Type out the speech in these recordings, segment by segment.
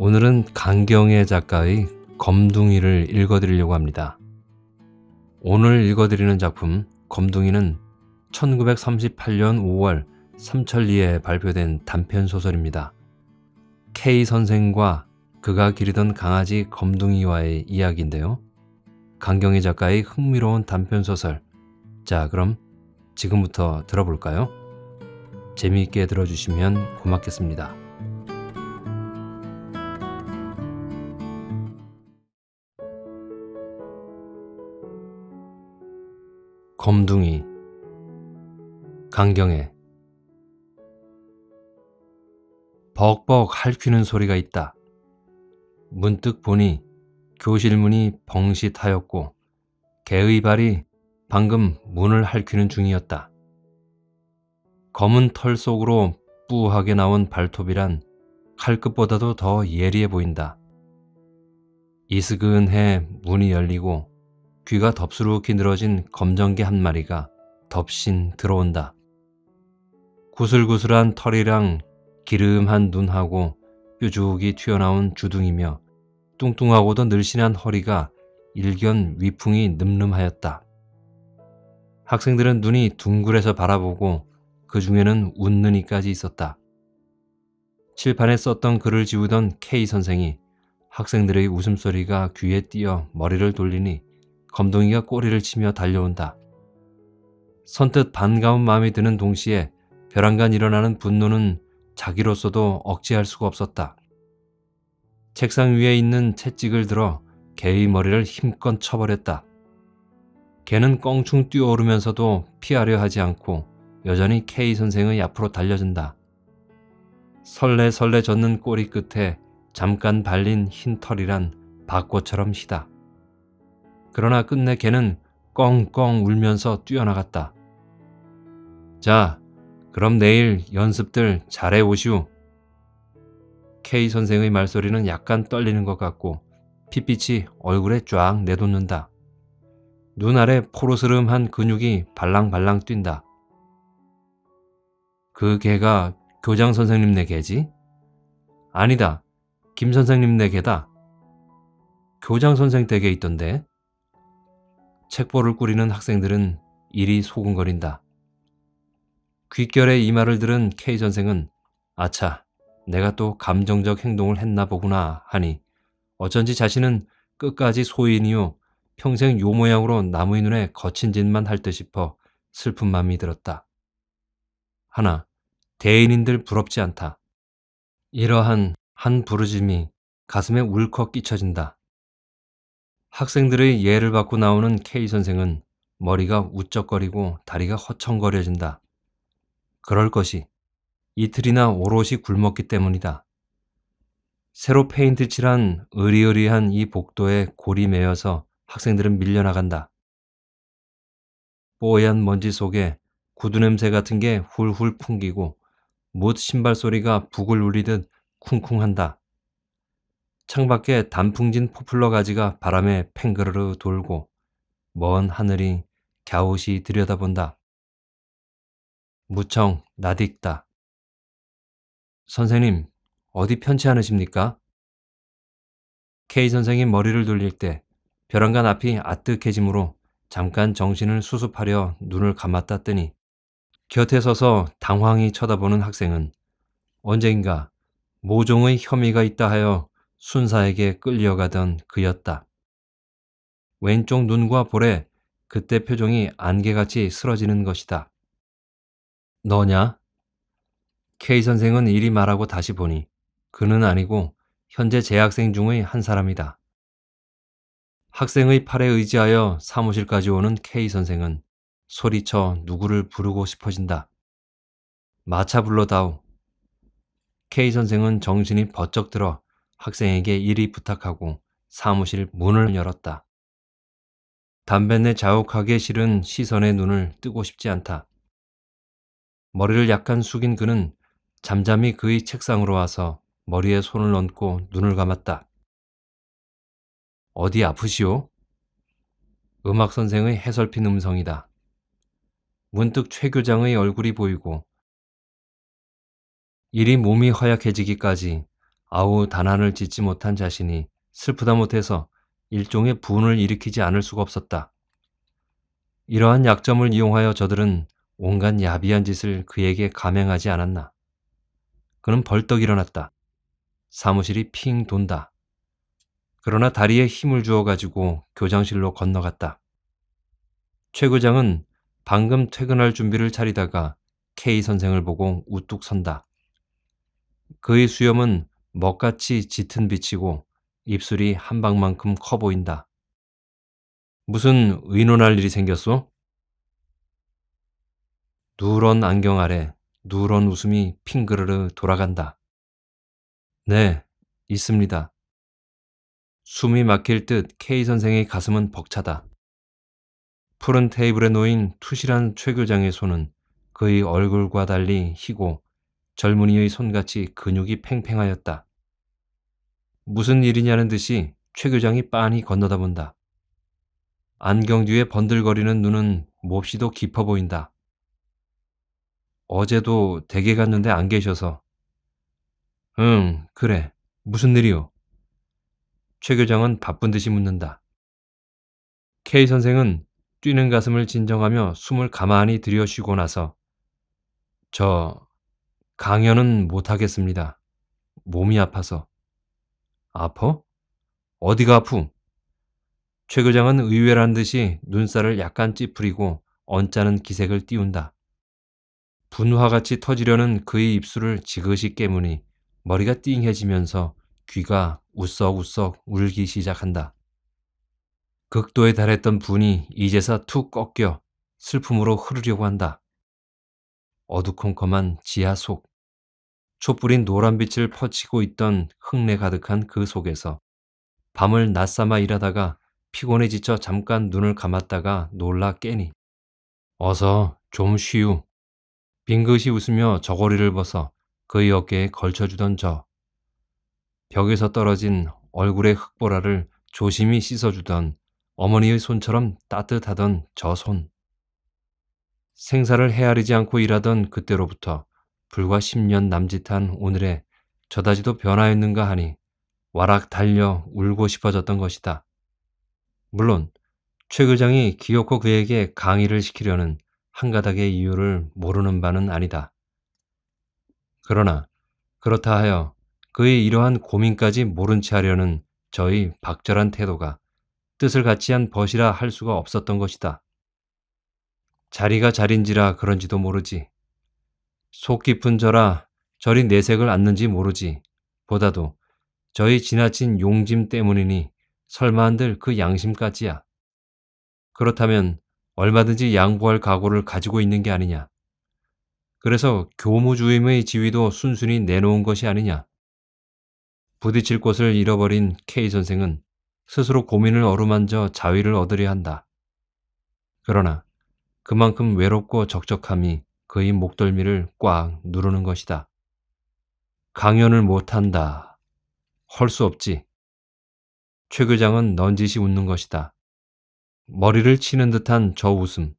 오늘은 강경애 작가의 검둥이를 읽어드리려고 합니다. 오늘 읽어드리는 작품 검둥이는 1938년 5월 삼천리에 발표된 단편소설입니다. K 선생과 그가 기르던 강아지 검둥이와의 이야기인데요. 강경애 작가의 흥미로운 단편소설. 자, 그럼 지금부터 들어볼까요? 재미있게 들어주시면 고맙겠습니다. 검둥이. 강경애. 벅벅 핥히는 소리가 있다. 문득 보니 교실 문이 벙싯하였고 개의 발이 방금 문을 핥히는 중이었다. 검은 털 속으로 뿌하게 나온 발톱이란 칼끝보다도 더 예리해 보인다. 이스근해 문이 열리고 귀가 덥수룩히 늘어진 검정개 한 마리가 덥신 들어온다. 구슬구슬한 털이랑 기름한 눈하고 뾰족이 튀어나온 주둥이며 뚱뚱하고도 늘씬한 허리가 일견 위풍이 늠름하였다. 학생들은 눈이 둥글해서 바라보고 그 중에는 웃는 이까지 있었다. 칠판에 썼던 글을 지우던 K 선생이 학생들의 웃음소리가 귀에 띄어 머리를 돌리니 검둥이가 꼬리를 치며 달려온다. 선뜻 반가운 마음이 드는 동시에 벼랑간 일어나는 분노는 자기로서도 억제할 수가 없었다. 책상 위에 있는 채찍을 들어 개의 머리를 힘껏 쳐버렸다. 개는 껑충 뛰어오르면서도 피하려 하지 않고 여전히 K 선생의 앞으로 달려든다. 설레설레 젖는 꼬리 끝에 잠깐 발린 흰 털이란 벚꽃처럼 희다. 그러나 끝내 개는 껑껑 울면서 뛰어나갔다. 자, 그럼 내일 연습들 잘해 오시오. K 선생의 말소리는 약간 떨리는 것 같고 핏빛이 얼굴에 쫙 내돋는다. 눈 아래 포르스름한 근육이 발랑발랑 뛴다. 그 개가 교장 선생님네 개지? 아니다. 김 선생님네 개다. 교장 선생 댁에 있던데. 책보를 꾸리는 학생들은 이리 소근거린다. 귓결에 이 말을 들은 K 선생은 아차, 내가 또 감정적 행동을 했나 보구나 하니 어쩐지 자신은 끝까지 소인이요 평생 요 모양으로 남의 눈에 거친 짓만 할 듯 싶어 슬픈 마음이 들었다. 하나, 대인인들 부럽지 않다. 이러한 한 부르짐이 가슴에 울컥 끼쳐진다. 학생들의 예를 받고 나오는 K 선생은 머리가 우쩍거리고 다리가 허청거려진다. 그럴 것이 이틀이나 오롯이 굶었기 때문이다. 새로 페인트 칠한 으리으리한 이 복도에 골이 메어서 학생들은 밀려나간다. 뽀얀 먼지 속에 구두 냄새 같은 게 훌훌 풍기고 못 신발 소리가 북을 울리듯 쿵쿵한다. 창밖에 단풍진 포플러 가지가 바람에 팽그르르 돌고 먼 하늘이 갸웃이 들여다본다. 무청 나딕다. 선생님, 어디 편치 않으십니까? K 선생이 머리를 돌릴 때 벼랑간 앞이 아뜩해지므로 잠깐 정신을 수습하려 눈을 감았다 뜨니 곁에 서서 당황히 쳐다보는 학생은 언젠가 모종의 혐의가 있다 하여 순사에게 끌려가던 그였다. 왼쪽 눈과 볼에 그때 표정이 안개같이 쓰러지는 것이다. 너냐? K 선생은 이리 말하고 다시 보니 그는 아니고 현재 재학생 중의 한 사람이다. 학생의 팔에 의지하여 사무실까지 오는 K 선생은 소리쳐 누구를 부르고 싶어진다. 마차 불러다오. K 선생은 정신이 번쩍 들어 학생에게 이리 부탁하고 사무실 문을 열었다. 담뱃내 자욱하게 실은 시선의 눈을 뜨고 싶지 않다. 머리를 약간 숙인 그는 잠잠히 그의 책상으로 와서 머리에 손을 얹고 눈을 감았다. 어디 아프시오? 음악 선생의 해설핀 음성이다. 문득 최 교장의 얼굴이 보이고 이리 몸이 허약해지기까지 아우 단한을 짓지 못한 자신이 슬프다 못해서 일종의 분을 일으키지 않을 수가 없었다. 이러한 약점을 이용하여 저들은 온갖 야비한 짓을 그에게 감행하지 않았나. 그는 벌떡 일어났다. 사무실이 핑 돈다. 그러나 다리에 힘을 주어가지고 교장실로 건너갔다. 최 교장은 방금 퇴근할 준비를 차리다가 K 선생을 보고 우뚝 선다. 그의 수염은 먹같이 짙은 빛이고 입술이 한 방만큼 커 보인다. 무슨 의논할 일이 생겼소? 누런 안경 아래 누런 웃음이 핑그르르 돌아간다. 네, 있습니다. 숨이 막힐 듯 K 선생의 가슴은 벅차다. 푸른 테이블에 놓인 투실한 최 교장의 손은 그의 얼굴과 달리 희고 젊은이의 손같이 근육이 팽팽하였다. 무슨 일이냐는 듯이 최 교장이 빤히 건너다 본다. 안경 뒤에 번들거리는 눈은 몹시도 깊어 보인다. 어제도 댁에 갔는데 안 계셔서. 응, 그래. 무슨 일이오? 최 교장은 바쁜 듯이 묻는다. K 선생은 뛰는 가슴을 진정하며 숨을 가만히 들여쉬고 나서 저 강연은 못하겠습니다. 몸이 아파서. 아파? 어디가 아프? 최 교장은 의외란 듯이 눈살을 약간 찌푸리고 언짢은 기색을 띄운다. 분화같이 터지려는 그의 입술을 지그시 깨무니 머리가 띵해지면서 귀가 우썩우썩 울기 시작한다. 극도에 달했던 분이 이제서 툭 꺾여 슬픔으로 흐르려고 한다. 어두컴컴한 지하 속, 촛불인 노란빛을 퍼치고 있던 흙내 가득한 그 속에서 밤을 낮삼아 일하다가 피곤해 지쳐 잠깐 눈을 감았다가 놀라 깨니 어서 좀 쉬우. 빙긋이 웃으며 저고리를 벗어 그의 어깨에 걸쳐주던 저, 벽에서 떨어진 얼굴의 흙보라를 조심히 씻어주던 어머니의 손처럼 따뜻하던 저 손. 생사를 헤아리지 않고 일하던 그때로부터 불과 10년 남짓한 오늘에 저다지도 변하였는가 하니 와락 달려 울고 싶어졌던 것이다. 물론 최 교장이 기어코 그에게 강의를 시키려는 한 가닥의 이유를 모르는 바는 아니다. 그러나 그렇다 하여 그의 이러한 고민까지 모른 채 하려는 저의 박절한 태도가 뜻을 같이 한 벗이라 할 수가 없었던 것이다. 자리가 자린지라 그런지도 모르지. 속 깊은 저라 저리 내색을 않는지 모르지. 보다도 저희 지나친 용짐 때문이니 설마 한들 그 양심까지야. 그렇다면 얼마든지 양보할 각오를 가지고 있는 게 아니냐. 그래서 교무주임의 지위도 순순히 내놓은 것이 아니냐. 부딪힐 곳을 잃어버린 K 선생은 스스로 고민을 어루만져 자위를 얻으려 한다. 그러나 그만큼 외롭고 적적함이 그의 목덜미를 꽉 누르는 것이다. 강연을 못한다. 헐 수 없지. 최 교장은 넌지시 웃는 것이다. 머리를 치는 듯한 저 웃음.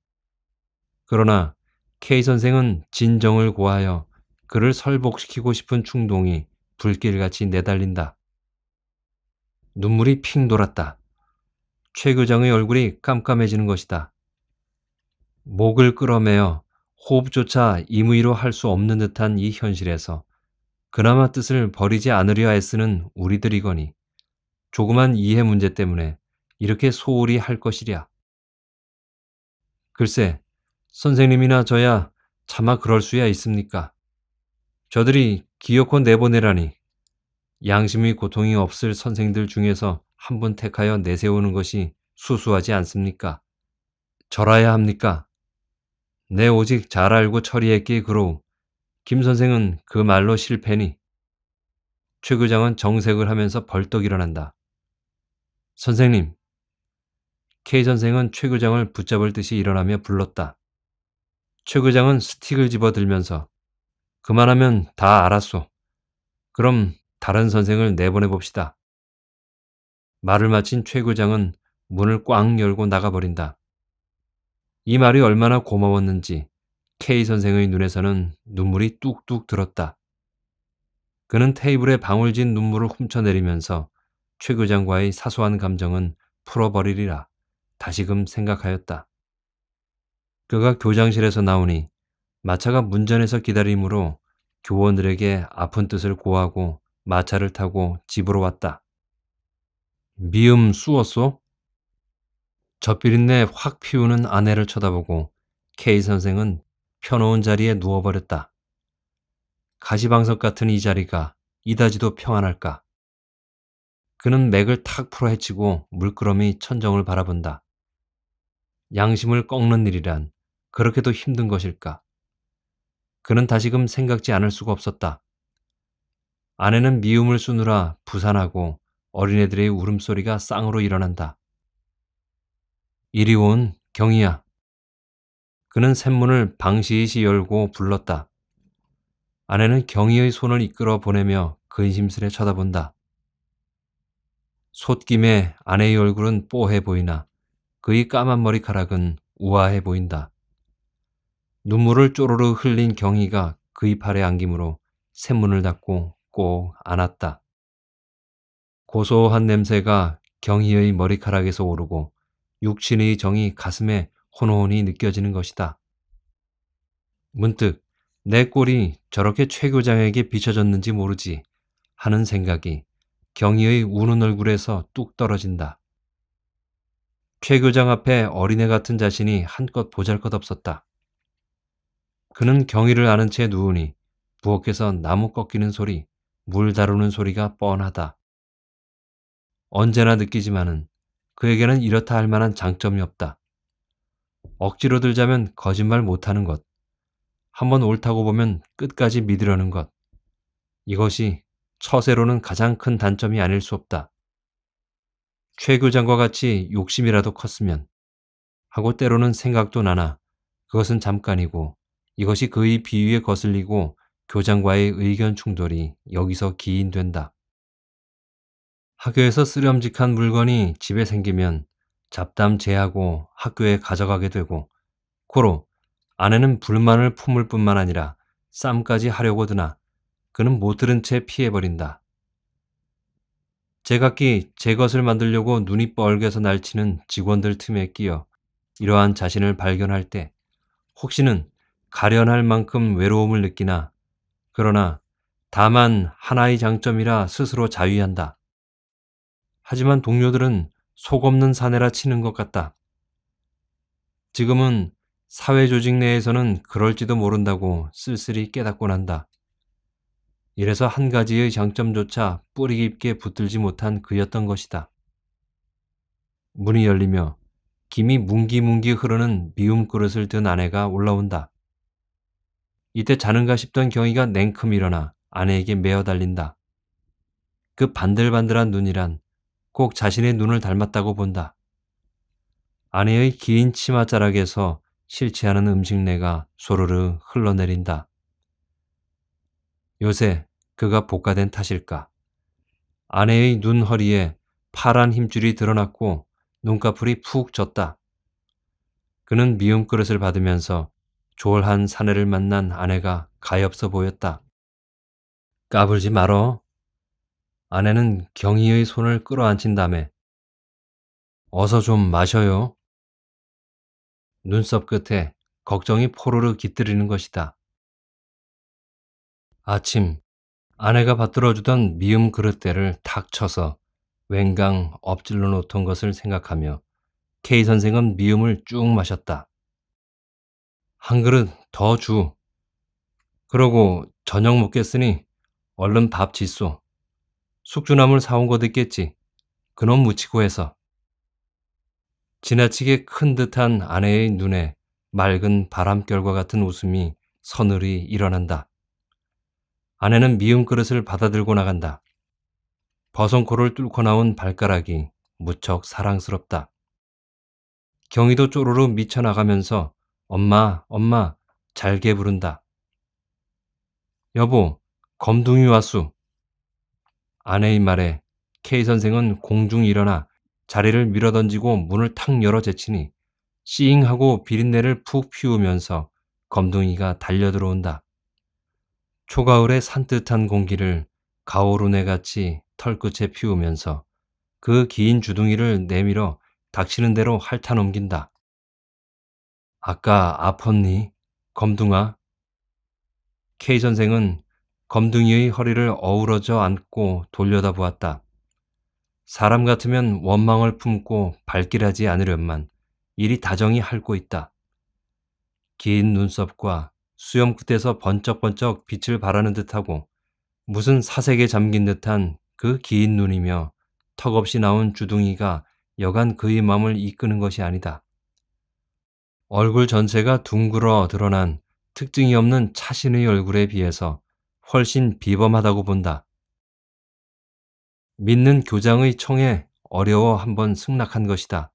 그러나 K 선생은 진정을 고하여 그를 설복시키고 싶은 충동이 불길같이 내달린다. 눈물이 핑 돌았다. 최 교장의 얼굴이 깜깜해지는 것이다. 목을 끌어매어 호흡조차 임의로 할 수 없는 듯한 이 현실에서 그나마 뜻을 버리지 않으려 애쓰는 우리들이거니 조그만 이해 문제 때문에 이렇게 소홀히 할 것이랴. 글쎄, 선생님이나 저야 차마 그럴 수야 있습니까? 저들이 기어코 내보내라니 양심의 고통이 없을 선생들 중에서 한 분 택하여 내세우는 것이 수수하지 않습니까? 절하야 합니까? 내 오직 잘 알고 처리했기에 그러우 김 선생은 그 말로 실패니. 최 교장은 정색을 하면서 벌떡 일어난다. 선생님. K 선생은 최 교장을 붙잡을 듯이 일어나며 불렀다. 최 교장은 스틱을 집어들면서 그만하면 다 알았소. 그럼 다른 선생을 내보내 봅시다. 말을 마친 최 교장은 문을 꽝 열고 나가버린다. 이 말이 얼마나 고마웠는지 K 선생의 눈에서는 눈물이 뚝뚝 들었다. 그는 테이블에 방울진 눈물을 훔쳐내리면서 최 교장과의 사소한 감정은 풀어버리리라 다시금 생각하였다. 그가 교장실에서 나오니 마차가 문전에서 기다리므로 교원들에게 아픈 뜻을 고하고 마차를 타고 집으로 왔다. 미음 쑤었소? 젖비린내 확 피우는 아내를 쳐다보고 K 선생은 펴놓은 자리에 누워버렸다. 가시방석 같은 이 자리가 이다지도 평안할까? 그는 맥을 탁 풀어 헤치고 물끄러미 천정을 바라본다. 양심을 꺾는 일이란 그렇게도 힘든 것일까? 그는 다시금 생각지 않을 수가 없었다. 아내는 미움을 쑤느라 부산하고 어린애들의 울음소리가 쌍으로 일어난다. 이리 온 경이야. 그는 샘문을 방시시 열고 불렀다. 아내는 경이의 손을 이끌어 보내며 근심스레 쳐다본다. 솥김에 아내의 얼굴은 뽀해 보이나 그의 까만 머리카락은 우아해 보인다. 눈물을 쪼르르 흘린 경이가 그의 팔에 안기므로 샘문을 닫고 꼭 안았다. 고소한 냄새가 경희의 머리카락에서 오르고 육신의 정이 가슴에 혼혼히 느껴지는 것이다. 문득 내 꼴이 저렇게 최 교장에게 비춰졌는지 모르지 하는 생각이 경희의 우는 얼굴에서 뚝 떨어진다. 최 교장 앞에 어린애 같은 자신이 한껏 보잘것없었다. 그는 경희를 아는 채 누우니 부엌에서 나무 꺾이는 소리, 물 다루는 소리가 뻔하다. 언제나 느끼지만은 그에게는 이렇다 할 만한 장점이 없다. 억지로 들자면 거짓말 못하는 것, 한번 옳다고 보면 끝까지 믿으려는 것, 이것이 처세로는 가장 큰 단점이 아닐 수 없다. 최 교장과 같이 욕심이라도 컸으면 하고 때로는 생각도 나나 그것은 잠깐이고 이것이 그의 비위에 거슬리고 교장과의 의견 충돌이 여기서 기인된다. 학교에서 쓰렴직한 물건이 집에 생기면 잡담 제하고 학교에 가져가게 되고 고로 아내는 불만을 품을 뿐만 아니라 쌈까지 하려고 드나 그는 못 들은 채 피해버린다. 제각기 제 것을 만들려고 눈이 뻘개서 날치는 직원들 틈에 끼어 이러한 자신을 발견할 때 혹시는 가련할 만큼 외로움을 느끼나 그러나 다만 하나의 장점이라 스스로 자위한다. 하지만 동료들은 속 없는 사내라 치는 것 같다. 지금은 사회 조직 내에서는 그럴지도 모른다고 쓸쓸히 깨닫곤 한다. 이래서 한 가지의 장점조차 뿌리 깊게 붙들지 못한 그였던 것이다. 문이 열리며 김이 뭉기뭉기 흐르는 미움 그릇을 든 아내가 올라온다. 이때 자는가 싶던 경희가 냉큼 일어나 아내에게 메어 달린다. 그 반들반들한 눈이란 꼭 자신의 눈을 닮았다고 본다. 아내의 긴 치맛자락에서 싫지 않은 음식내가 소르르 흘러내린다. 요새 그가 복가된 탓일까? 아내의 눈 허리에 파란 힘줄이 드러났고 눈꺼풀이 푹 졌다. 그는 미움 그릇을 받으면서 졸한 사내를 만난 아내가 가엾어 보였다. 까불지 말어. 아내는 경희의 손을 끌어안친 다음에 어서 좀 마셔요. 눈썹 끝에 걱정이 포로르 깃들이는 것이다. 아침 아내가 받들어주던 미음 그릇대를 탁 쳐서 웬강 엎질러 놓던 것을 생각하며 K 선생은 미음을 쭉 마셨다. 한 그릇 더 주. 그러고 저녁 먹겠으니 얼른 밥 짓소. 숙주나물 사온 것 있겠지. 그놈 무치고 해서. 지나치게 큰 듯한 아내의 눈에 맑은 바람결과 같은 웃음이 서늘히 일어난다. 아내는 미음 그릇을 받아들고 나간다. 버선코를 뚫고 나온 발가락이 무척 사랑스럽다. 경희도 쪼르르 미쳐나가면서 엄마, 엄마 잘게 부른다. 여보, 검둥이 왔수. 아내의 말에 K 선생은 공중 일어나 자리를 밀어던지고 문을 탁 열어 제치니 씨잉하고 비린내를 푹 피우면서 검둥이가 달려들어온다. 초가을의 산뜻한 공기를 가오루네같이 털끝에 피우면서 그 긴 주둥이를 내밀어 닥치는 대로 핥아넘긴다. 아까 아팠니? 검둥아. K 선생은 검둥이의 허리를 어우러져 안고 돌려다보았다. 사람 같으면 원망을 품고 발길하지 않으련만 이리 다정히 핥고 있다. 긴 눈썹과 수염 끝에서 번쩍번쩍 빛을 발하는 듯하고 무슨 사색에 잠긴 듯한 그 긴 눈이며 턱없이 나온 주둥이가 여간 그의 마음을 이끄는 것이 아니다. 얼굴 전체가 둥글어 드러난 특징이 없는 차신의 얼굴에 비해서 훨씬 비범하다고 본다. 믿는 교장의 청에 어려워 한번 승낙한 것이다.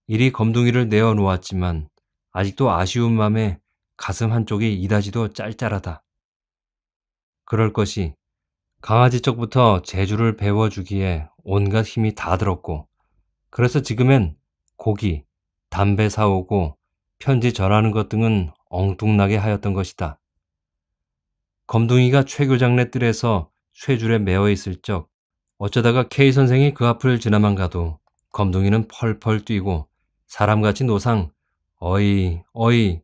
이리 검둥이를 내어 놓았지만 아직도 아쉬운 맘에 가슴 한쪽이 이다지도 짤짤하다. 그럴 것이 강아지 쪽부터 재주를 배워주기에 온갖 힘이 다 들었고 그래서 지금엔 고기, 담배 사오고 편지 전하는 것 등은 엉뚱나게 하였던 것이다. 검둥이가 최 교장네 뜰에서 쇠줄에 매어 있을 적 어쩌다가 K 선생이 그 앞을 지나만 가도 검둥이는 펄펄 뛰고 사람같이 노상 어이 어이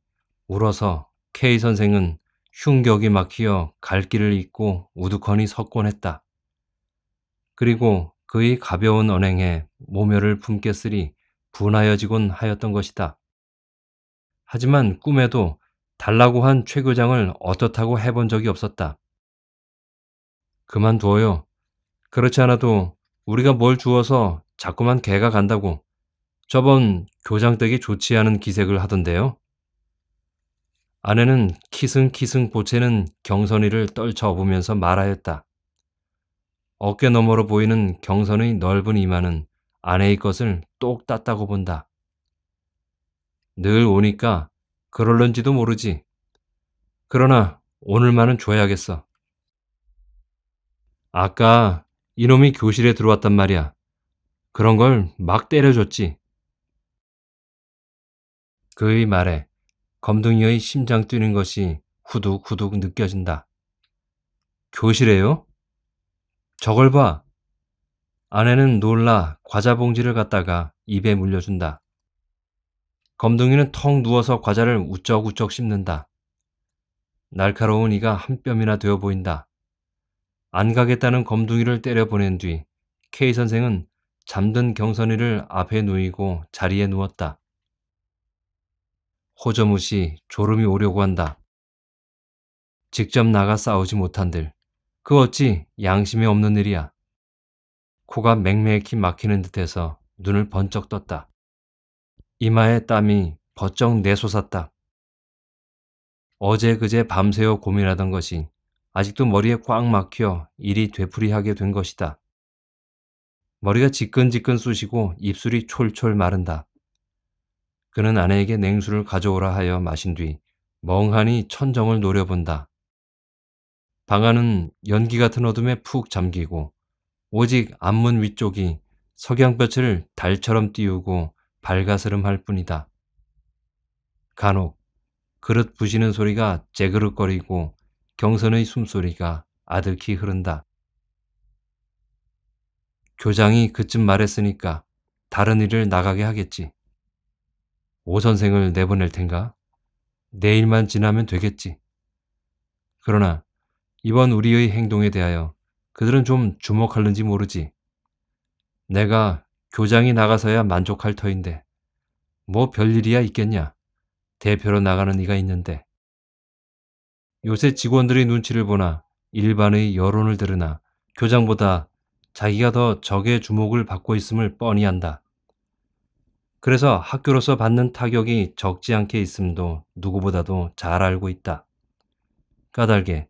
울어서 K 선생은 흉격이 막히어 갈 길을 잃고 우두커니 섰곤 했다. 그리고 그의 가벼운 언행에 모멸을 품겠으리 분하여지곤 하였던 것이다. 하지만 꿈에도 달라고 한 최 교장을 어떻다고 해본 적이 없었다. 그만두어요. 그렇지 않아도 우리가 뭘 주어서 자꾸만 개가 간다고 저번 교장 댁이 좋지 않은 기색을 하던데요. 아내는 키승키승 보채는 경선이를 떨쳐 업으면서 말하였다. 어깨 너머로 보이는 경선의 넓은 이마는 아내의 것을 똑 땄다고 본다. 늘 오니까 그럴런지도 모르지. 그러나 오늘만은 줘야겠어. 아까 이놈이 교실에 들어왔단 말이야. 그런 걸 막 때려줬지. 그의 말에 검둥이의 심장 뛰는 것이 후둑후둑 느껴진다. 교실에요? 저걸 봐. 아내는 놀라 과자 봉지를 갖다가 입에 물려준다. 검둥이는 턱 누워서 과자를 우쩍우쩍 씹는다. 날카로운 이가 한 뼘이나 되어 보인다. 안 가겠다는 검둥이를 때려보낸 뒤 K 선생은 잠든 경선이를 앞에 누이고 자리에 누웠다. 호저무시 졸음이 오려고 한다. 직접 나가 싸우지 못한들 그 어찌 양심이 없는 일이야. 코가 맹맹히 막히는 듯해서 눈을 번쩍 떴다. 이마에 땀이 버쩍 내솟았다. 어제 그제 밤새워 고민하던 것이 아직도 머리에 꽉 막혀 일이 되풀이하게 된 것이다. 머리가 지끈지끈 쑤시고 입술이 촐촐 마른다. 그는 아내에게 냉수를 가져오라 하여 마신 뒤 멍하니 천정을 노려본다. 방 안은 연기 같은 어둠에 푹 잠기고 오직 앞문 위쪽이 석양볕을 달처럼 띄우고 발가스름할 뿐이다. 간혹 그릇 부시는 소리가 째그릇거리고 경선의 숨소리가 아득히 흐른다. 교장이 그쯤 말했으니까 다른 일을 나가게 하겠지. 오 선생을 내보낼 텐가? 내일만 지나면 되겠지. 그러나 이번 우리의 행동에 대하여 그들은 좀 주목할는지 모르지. 내가 교장이 나가서야 만족할 터인데 뭐 별일이야 있겠냐. 대표로 나가는 이가 있는데. 요새 직원들의 눈치를 보나 일반의 여론을 들으나 교장보다 자기가 더 적의 주목을 받고 있음을 뻔히 안다. 그래서 학교로서 받는 타격이 적지 않게 있음도 누구보다도 잘 알고 있다. 까닭에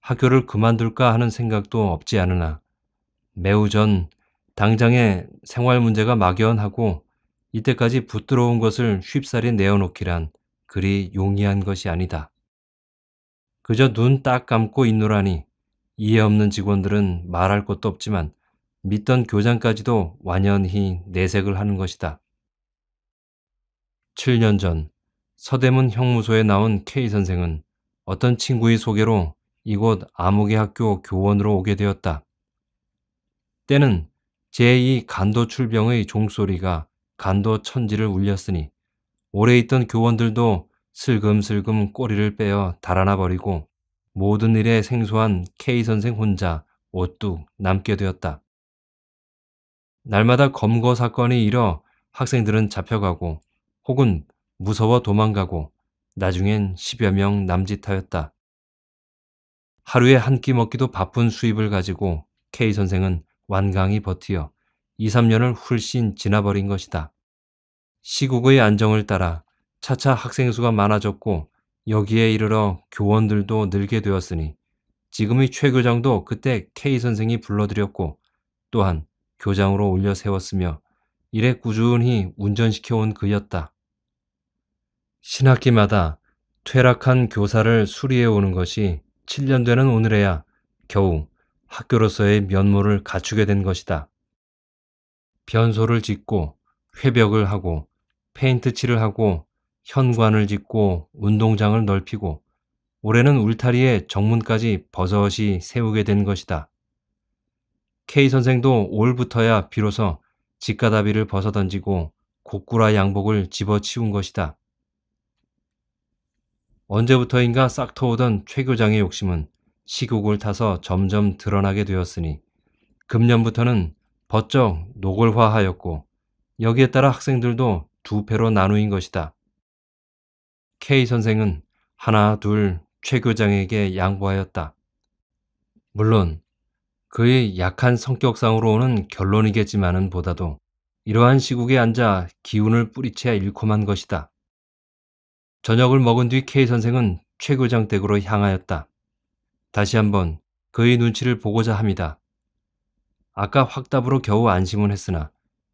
학교를 그만둘까 하는 생각도 없지 않으나 매우 전 당장의 생활 문제가 막연하고 이때까지 붙들어온 것을 쉽사리 내어놓기란 그리 용이한 것이 아니다. 그저 눈 딱 감고 있노라니 이해 없는 직원들은 말할 것도 없지만 믿던 교장까지도 완연히 내색을 하는 것이다. 7년 전 서대문 형무소에 나온 K 선생은 어떤 친구의 소개로 이곳 아무개 학교 교원으로 오게 되었다. 때는 제2 간도 출병의 종소리가 간도 천지를 울렸으니 오래 있던 교원들도 슬금슬금 꼬리를 빼어 달아나 버리고 모든 일에 생소한 K 선생 혼자 오뚝 남게 되었다. 날마다 검거 사건이 일어 학생들은 잡혀가고 혹은 무서워 도망가고 나중엔 10여 명 남짓하였다. 하루에 한 끼 먹기도 바쁜 수입을 가지고 K 선생은 완강히 버티어 2, 3년을 훌씬 지나버린 것이다. 시국의 안정을 따라 차차 학생 수가 많아졌고 여기에 이르러 교원들도 늘게 되었으니 지금의 최 교장도 그때 K 선생이 불러들였고 또한 교장으로 올려 세웠으며 이래 꾸준히 운전시켜온 그였다. 신학기마다 퇴락한 교사를 수리해 오는 것이 7년 되는 오늘에야 겨우 학교로서의 면모를 갖추게 된 것이다. 변소를 짓고 회벽을 하고 페인트 칠을 하고 현관을 짓고 운동장을 넓히고 올해는 울타리에 정문까지 버젓이 세우게 된 것이다. K 선생도 올부터야 비로소 직가다비를 벗어던지고 고꾸라 양복을 집어치운 것이다. 언제부터인가 싹 터오던 최 교장의 욕심은 시국을 타서 점점 드러나게 되었으니 금년부터는 버쩍 노골화하였고 여기에 따라 학생들도 두 패로 나누인 것이다. K 선생은 하나 둘 최 교장에게 양보하였다. 물론 그의 약한 성격상으로 오는 결론이겠지만은 보다도 이러한 시국에 앉아 기운을 뿌리채야 일콤한 것이다. 저녁을 먹은 뒤 K 선생은 최 교장 댁으로 향하였다. 다시 한번 그의 눈치를 보고자 합니다. 아까 확답으로 겨우 안심은 했으나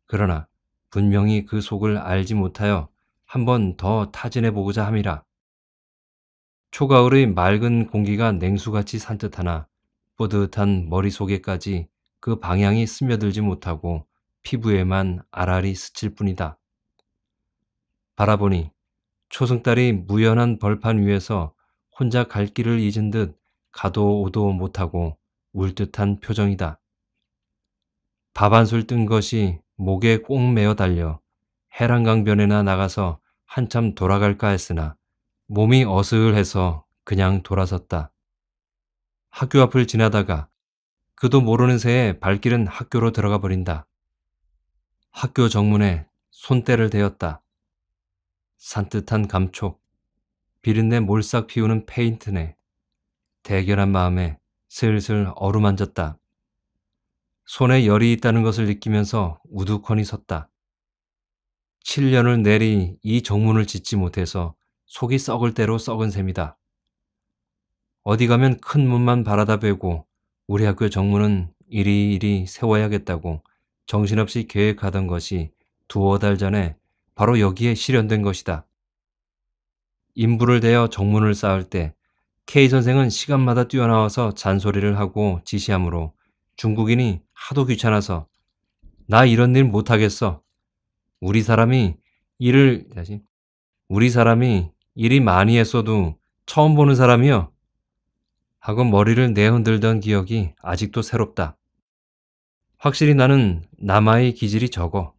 그러나 분명히 그 속을 알지 못하여 한번 더 타진해 보고자 함이라. 초가을의 맑은 공기가 냉수같이 산뜻하나 뿌듯한 머릿속에까지 그 방향이 스며들지 못하고 피부에만 아라리 스칠 뿐이다. 바라보니 초승달이 무연한 벌판 위에서 혼자 갈 길을 잊은 듯 가도 오도 못하고 울 듯한 표정이다. 밥 한 술 뜬 것이 목에 꼭 매어 달려 해랑강변에나 나가서 한참 돌아갈까 했으나 몸이 어스을해서 그냥 돌아섰다. 학교 앞을 지나다가 그도 모르는 새에 발길은 학교로 들어가 버린다. 학교 정문에 손때를 대었다. 산뜻한 감촉, 비린내 몰싹 피우는 페인트네. 대견한 마음에 슬슬 어루만졌다. 손에 열이 있다는 것을 느끼면서 우두커니 섰다. 7년을 내리 이 정문을 짓지 못해서 속이 썩을 대로 썩은 셈이다. 어디 가면 큰 문만 바라다 뵈고 우리 학교 정문은 이리이리 세워야겠다고 정신없이 계획하던 것이 두어 달 전에 바로 여기에 실현된 것이다. 인부를 대어 정문을 쌓을 때 K 선생은 시간마다 뛰어나와서 잔소리를 하고 지시하므로 중국인이 하도 귀찮아서 나 이런 일 못하겠어. 우리 사람이 우리 사람이 일이 많이 했어도 처음 보는 사람이여. 하고 머리를 내흔들던 기억이 아직도 새롭다. 확실히 나는 남아의 기질이 적어.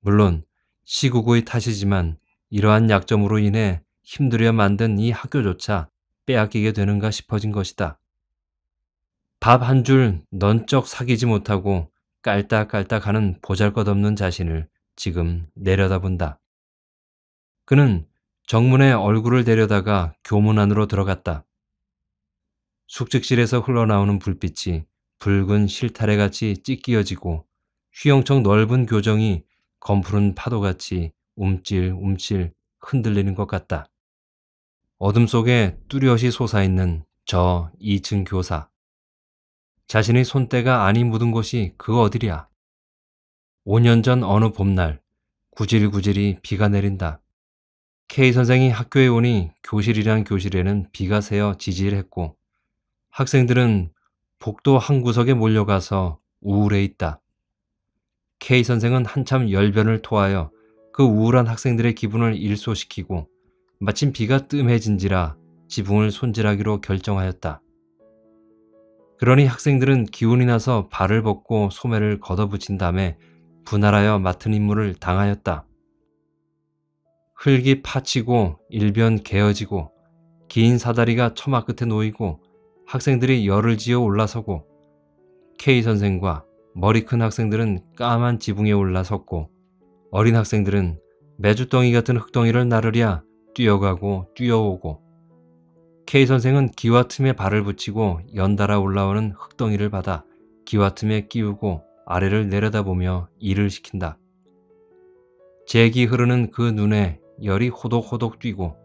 물론 시국의 탓이지만 이러한 약점으로 인해 힘들여 만든 이 학교조차 빼앗기게 되는가 싶어진 것이다. 밥 한 줄 넌쩍 사귀지 못하고 깔딱깔딱하는 보잘것없는 자신을 지금 내려다본다. 그는 정문에 얼굴을 데려다가 교문 안으로 들어갔다. 숙직실에서 흘러나오는 불빛이 붉은 실타래같이 찢기어지고 휘영청 넓은 교정이 검푸른 파도같이 움찔움찔 흔들리는 것 같다. 어둠 속에 뚜렷이 솟아있는 저 2층 교사. 자신의 손때가 안이 묻은 곳이 그 어디랴. 5년 전 어느 봄날 구질구질이 비가 내린다. K 선생이 학교에 오니 교실이란 교실에는 비가 새어 지질했고 학생들은 복도 한 구석에 몰려가서 우울해 있다. K 선생은 한참 열변을 토하여 그 우울한 학생들의 기분을 일소시키고 마침 비가 뜸해진지라 지붕을 손질하기로 결정하였다. 그러니 학생들은 기운이 나서 발을 벗고 소매를 걷어붙인 다음에 분할하여 맡은 임무를 당하였다. 흙이 파치고 일변 개어지고 긴 사다리가 처마 끝에 놓이고 학생들이 열을 지어 올라서고 K 선생과 머리 큰 학생들은 까만 지붕에 올라섰고 어린 학생들은 메주덩이 같은 흙덩이를 나르랴 뛰어가고 뛰어오고 K 선생은 기와 틈에 발을 붙이고 연달아 올라오는 흙덩이를 받아 기와 틈에 끼우고 아래를 내려다보며 일을 시킨다. 재기 흐르는 그 눈에 열이 호독호독 뛰고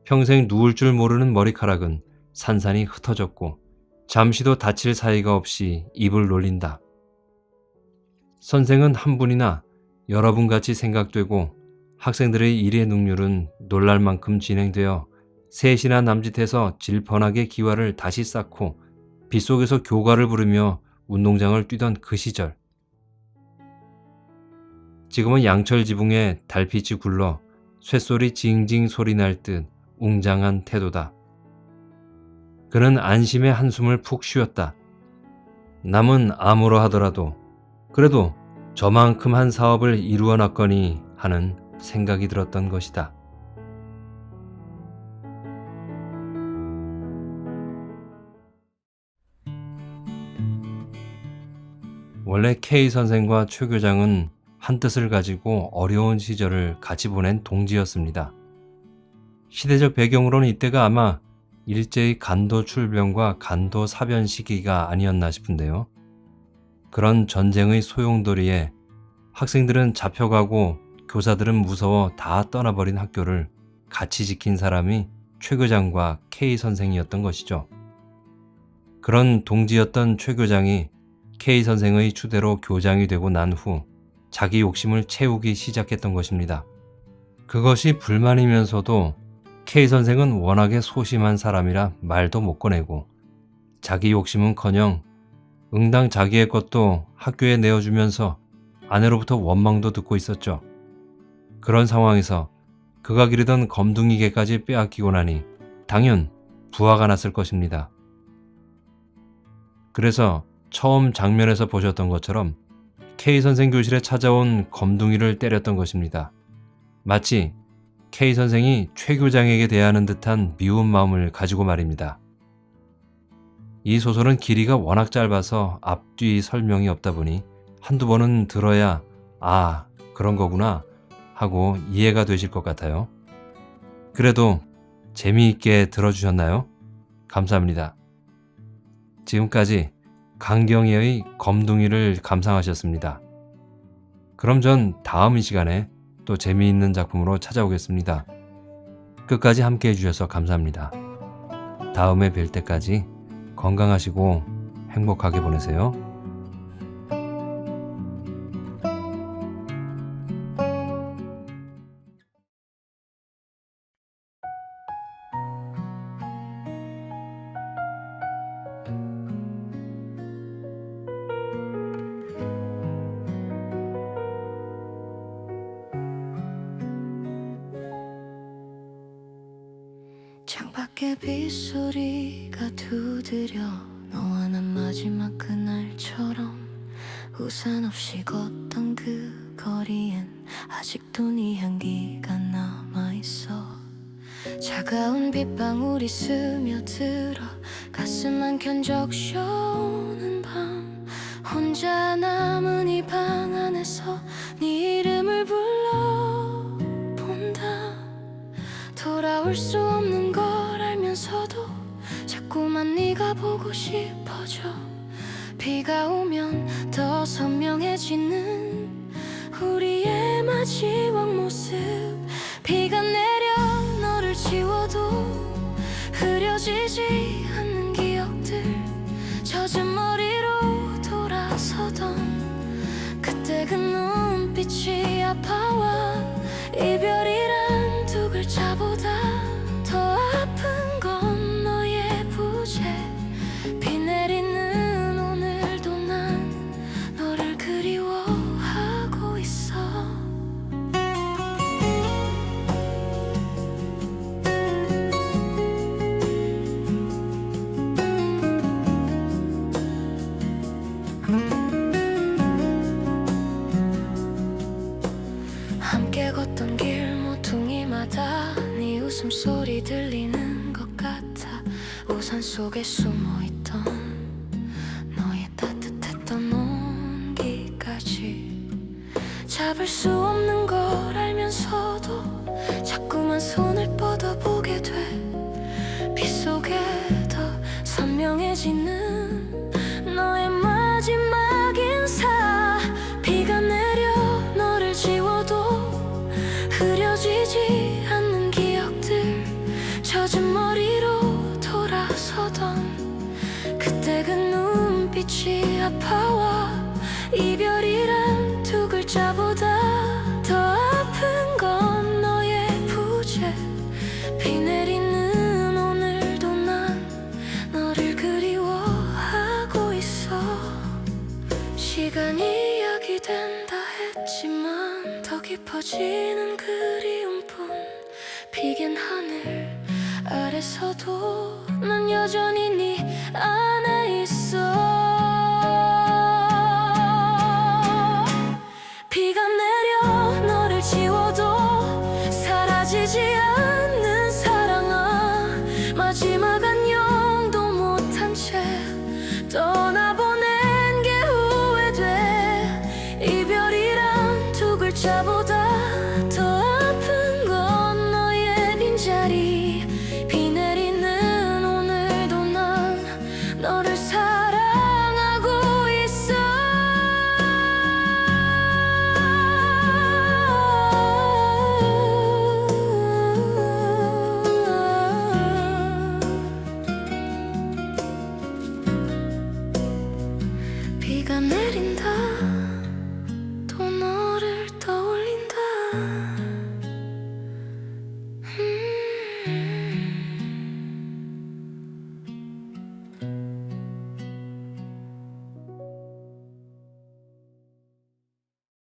평생 누울 줄 모르는 머리카락은 산산이 흩어졌고 잠시도 다칠 사이가 없이 입을 놀린다. 선생은 한 분이나 여러 분같이 생각되고 학생들의 일의 능률은 놀랄 만큼 진행되어 셋이나 남짓해서 질펀하게 기와를 다시 쌓고 빗속에서 교가를 부르며 운동장을 뛰던 그 시절. 지금은 양철 지붕에 달빛이 굴러 쇳소리 징징 소리 날 듯 웅장한 태도다. 그는 안심의 한숨을 푹 쉬었다. 남은 아무러 하더라도 그래도 저만큼 한 사업을 이루어 놨거니 하는 생각이 들었던 것이다. 원래 K 선생과 최 교장은 한 뜻을 가지고 어려운 시절을 같이 보낸 동지였습니다. 시대적 배경으로는 이때가 아마 일제의 간도 출병과 간도 사변 시기가 아니었나 싶은데요. 그런 전쟁의 소용돌이에 학생들은 잡혀가고 교사들은 무서워 다 떠나버린 학교를 같이 지킨 사람이 최 교장과 K 선생이었던 것이죠. 그런 동지였던 최 교장이 K 선생의 추대로 교장이 되고 난 후 자기 욕심을 채우기 시작했던 것입니다. 그것이 불만이면서도 K 선생은 워낙에 소심한 사람이라 말도 못 꺼내고 자기 욕심은커녕 응당 자기의 것도 학교에 내어주면서 아내로부터 원망도 듣고 있었죠. 그런 상황에서 그가 기르던 검둥이개까지 빼앗기고 나니 당연 부화가 났을 것입니다. 그래서 처음 장면에서 보셨던 것처럼 K 선생 교실에 찾아온 검둥이를 때렸던 것입니다. 마치 K 선생이 최 교장에게 대하는 듯한 미운 마음을 가지고 말입니다. 이 소설은 길이가 워낙 짧아서 앞뒤 설명이 없다 보니 한두 번은 들어야 아, 그런 거구나 하고 이해가 되실 것 같아요. 그래도 재미있게 들어주셨나요? 감사합니다. 지금까지 강경희의 검둥이를 감상하셨습니다. 그럼 전 다음 이 시간에 또 재미있는 작품으로 찾아오겠습니다. 끝까지 함께 해주셔서 감사합니다. 다음에 뵐 때까지 건강하시고 행복하게 보내세요. 창밖에 빗소리가 두드려 너와 난 마지막 그날처럼 우산 없이 걷던 그 거리엔 아직도 네 향기가 남아있어. 차가운 빗방울이 스며들어 가슴 한켠 적셔오는 밤 혼자 남은 이 방 안에서 네 이름을 불러본다. 돌아올 수 없는 걸 알면서도 자꾸만 네가 보고 싶어져. 비가 오면 더 선명해지는 우리의 마지막 모습. 비가 내려 너를 지워도 흐려지지 않는 기억들. 젖은 머리로 돌아서던 그때 그 눈빛이 아파와 이별이란 두 글자보다 더 아픈 건 너의 부재. 비 내리는 오늘도 난 너를 그리워하고 있어. 숨소리 들리는 것 같아. 우산 속에 숨어있던 너의 따뜻했던 온기까지 잡을 수 없는 걸 알면서도 자꾸만 손을 뻗어보게 돼. 빗속에 더 선명해지는 너의 마지막 인사. 비가 내려 너를 지워도 흐려지지 않는 기억들. 젖은 머리로 돌아서던 그때 그 눈빛이 아파와 이별이란 두 글자보다 더 아픈 건 너의 부재. 비 내리는 오늘도 난 너를 그리워하고 있어. 시간이 약이 된다 했지만 더 깊어지는 그리움뿐. 비긴 하늘 아래서도 난 여전히 네 안에 있어. 비가 내려 너를 지워도 사라지지 않는 사랑아. 마지막 안녕도 못한 채 떠나보낸 게 후회돼. 이별이란 두 글자보다